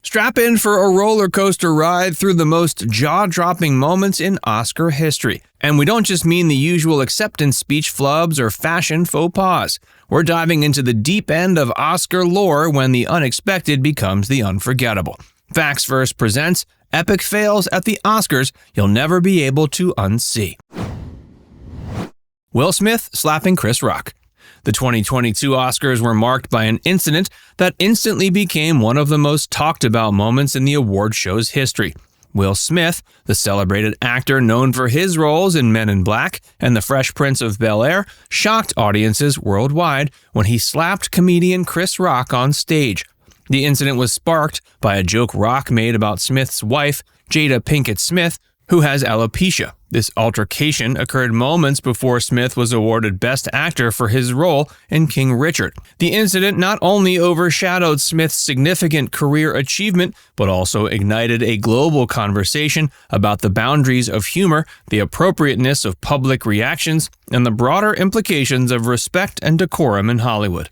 Strap in for a roller coaster ride through the most jaw-dropping moments in Oscar history. And we don't just mean the usual acceptance speech flubs or fashion faux pas. We're diving into the deep end of Oscar lore when the unexpected becomes the unforgettable. Facts First presents Epic Fails at the Oscars You'll Never Be Able to Unsee. Will Smith slapping Chris Rock. The 2022 Oscars were marked by an incident that instantly became one of the most talked about moments in the award show's history. Will Smith, the celebrated actor known for his roles in Men in Black and The Fresh Prince of Bel-Air, shocked audiences worldwide when he slapped comedian Chris Rock on stage. The incident was sparked by a joke Rock made about Smith's wife, Jada Pinkett Smith, who has alopecia. This altercation occurred moments before Smith was awarded Best Actor for his role in King Richard. The incident not only overshadowed Smith's significant career achievement, but also ignited a global conversation about the boundaries of humor, the appropriateness of public reactions, and the broader implications of respect and decorum in Hollywood.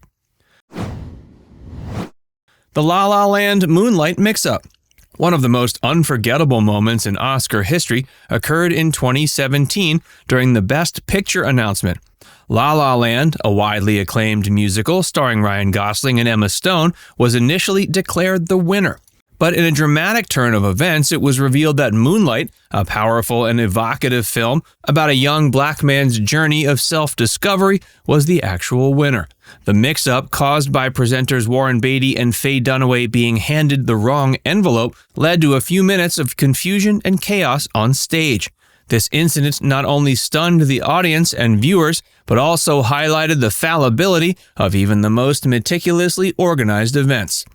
The La La Land Moonlight mix-up. One of the most unforgettable moments in Oscar history occurred in 2017 during the Best Picture announcement. La La Land, a widely acclaimed musical starring Ryan Gosling and Emma Stone, was initially declared the winner. But in a dramatic turn of events, it was revealed that Moonlight, a powerful and evocative film about a young black man's journey of self-discovery, was the actual winner. The mix-up caused by presenters Warren Beatty and Faye Dunaway being handed the wrong envelope led to a few minutes of confusion and chaos on stage. This incident not only stunned the audience and viewers, but also highlighted the fallibility of even the most meticulously organized events.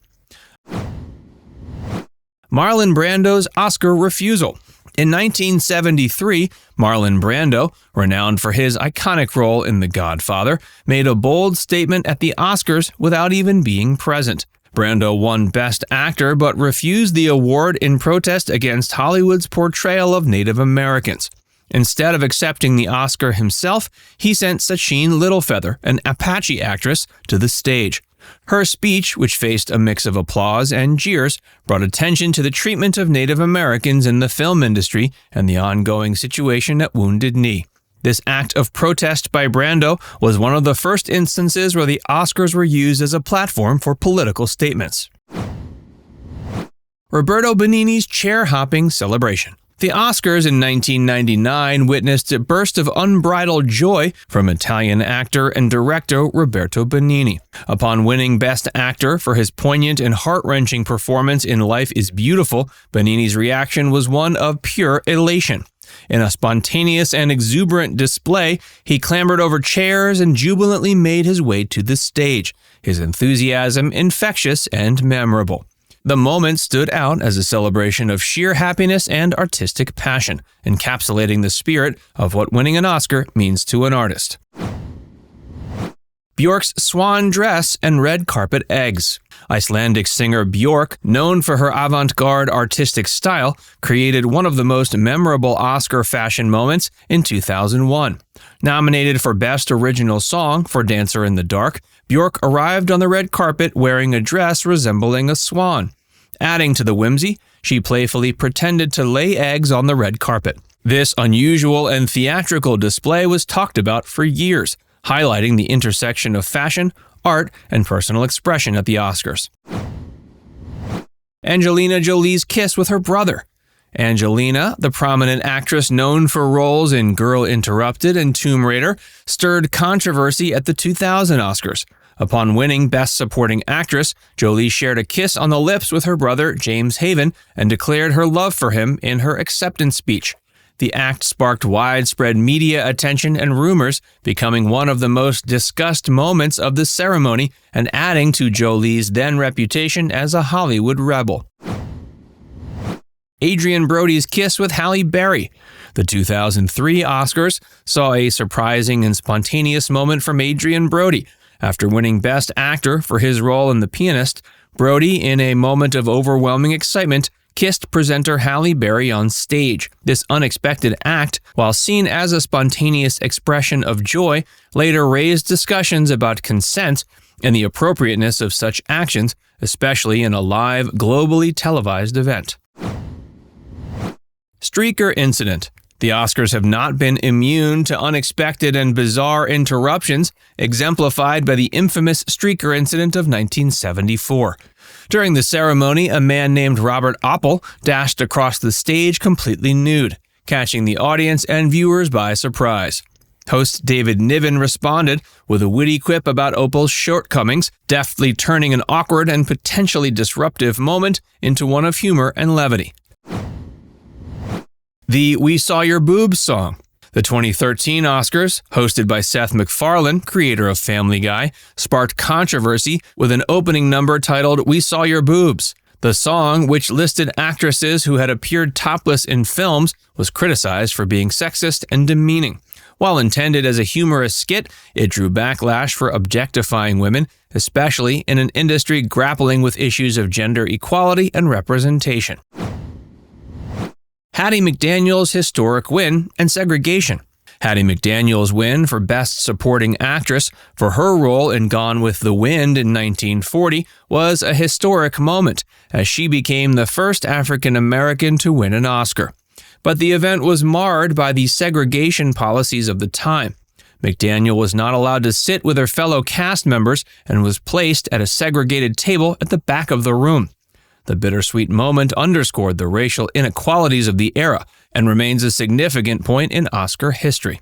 Marlon Brando's Oscar refusal. In 1973, Marlon Brando, renowned for his iconic role in The Godfather, made a bold statement at the Oscars without even being present. Brando won Best Actor but refused the award in protest against Hollywood's portrayal of Native Americans. Instead of accepting the Oscar himself, he sent Sacheen Littlefeather, an Apache actress, to the stage. Her speech, which faced a mix of applause and jeers, brought attention to the treatment of Native Americans in the film industry and the ongoing situation at Wounded Knee. This act of protest by Brando was one of the first instances where the Oscars were used as a platform for political statements. Roberto Benigni's chair-hopping celebration. The Oscars in 1999 witnessed a burst of unbridled joy from Italian actor and director Roberto Benigni. Upon winning Best Actor for his poignant and heart-wrenching performance in Life is Beautiful, Benigni's reaction was one of pure elation. In a spontaneous and exuberant display, he clambered over chairs and jubilantly made his way to the stage, his enthusiasm infectious and memorable. The moment stood out as a celebration of sheer happiness and artistic passion, encapsulating the spirit of what winning an Oscar means to an artist. Björk's swan dress and red carpet eggs. Icelandic singer Björk, known for her avant-garde artistic style, created one of the most memorable Oscar fashion moments in 2001. Nominated for Best Original Song for Dancer in the Dark, Björk arrived on the red carpet wearing a dress resembling a swan. Adding to the whimsy, she playfully pretended to lay eggs on the red carpet. This unusual and theatrical display was talked about for years, highlighting the intersection of fashion, art, and personal expression at the Oscars. Angelina Jolie's kiss with her brother. Angelina, the prominent actress known for roles in Girl Interrupted and Tomb Raider, stirred controversy at the 2000 Oscars. Upon winning Best Supporting Actress, Jolie shared a kiss on the lips with her brother James Haven and declared her love for him in her acceptance speech. The act sparked widespread media attention and rumors, becoming one of the most discussed moments of the ceremony and adding to Jolie's then reputation as a Hollywood rebel. Adrien Brody's kiss with Halle Berry. The 2003 Oscars saw a surprising and spontaneous moment from Adrien Brody. After winning Best Actor for his role in The Pianist, Brody, in a moment of overwhelming excitement, kissed presenter Halle Berry on stage. This unexpected act, while seen as a spontaneous expression of joy, later raised discussions about consent and the appropriateness of such actions, especially in a live, globally televised event. Streaker incident. The Oscars have not been immune to unexpected and bizarre interruptions, exemplified by the infamous streaker incident of 1974. During the ceremony, a man named Robert Oppel dashed across the stage completely nude, catching the audience and viewers by surprise. Host David Niven responded with a witty quip about Oppel's shortcomings, deftly turning an awkward and potentially disruptive moment into one of humor and levity. The We Saw Your Boobs song. The 2013 Oscars, hosted by Seth MacFarlane, creator of Family Guy, sparked controversy with an opening number titled We Saw Your Boobs. The song, which listed actresses who had appeared topless in films, was criticized for being sexist and demeaning. While intended as a humorous skit, it drew backlash for objectifying women, especially in an industry grappling with issues of gender equality and representation. Hattie McDaniel's historic win and Segregation. Hattie McDaniel's win for Best Supporting Actress for her role in Gone with the Wind in 1940 was a historic moment, as she became the first African American to win an Oscar. But the event was marred by the segregation policies of the time. McDaniel was not allowed to sit with her fellow cast members and was placed at a segregated table at the back of the room. The bittersweet moment underscored the racial inequalities of the era and remains a significant point in Oscar history.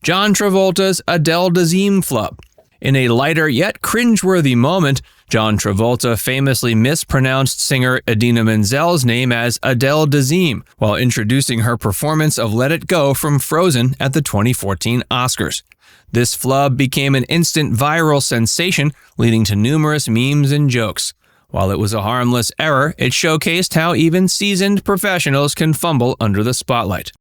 John Travolta's Adele Dazeem flub. In a lighter yet cringeworthy moment, John Travolta famously mispronounced singer Idina Menzel's name as Adele Dazeem while introducing her performance of Let It Go from Frozen at the 2014 Oscars. This flub became an instant viral sensation, leading to numerous memes and jokes. While it was a harmless error, it showcased how even seasoned professionals can fumble under the spotlight.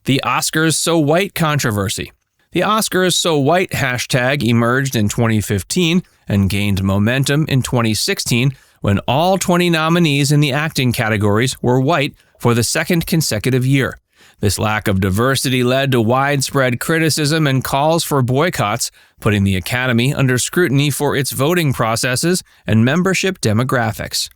The OscarsSoWhite Controversy. The OscarsSoWhite hashtag emerged in 2015 and gained momentum in 2016 when all 20 nominees in the acting categories were white for the second consecutive year. This lack of diversity led to widespread criticism and calls for boycotts, putting the Academy under scrutiny for its voting processes and membership demographics.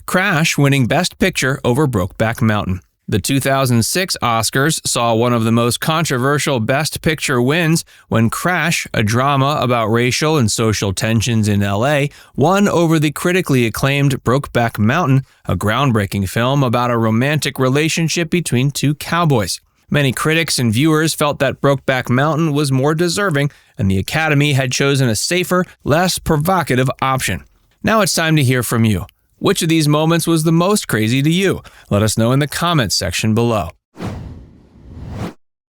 Crash winning Best Picture over Brokeback Mountain. The 2006 Oscars saw one of the most controversial Best Picture wins when Crash, a drama about racial and social tensions in LA, won over the critically acclaimed Brokeback Mountain, a groundbreaking film about a romantic relationship between two cowboys. Many critics and viewers felt that Brokeback Mountain was more deserving, and the Academy had chosen a safer, less provocative option. Now it's time to hear from you. Which of these moments was the most crazy to you? Let us know in the comments section below.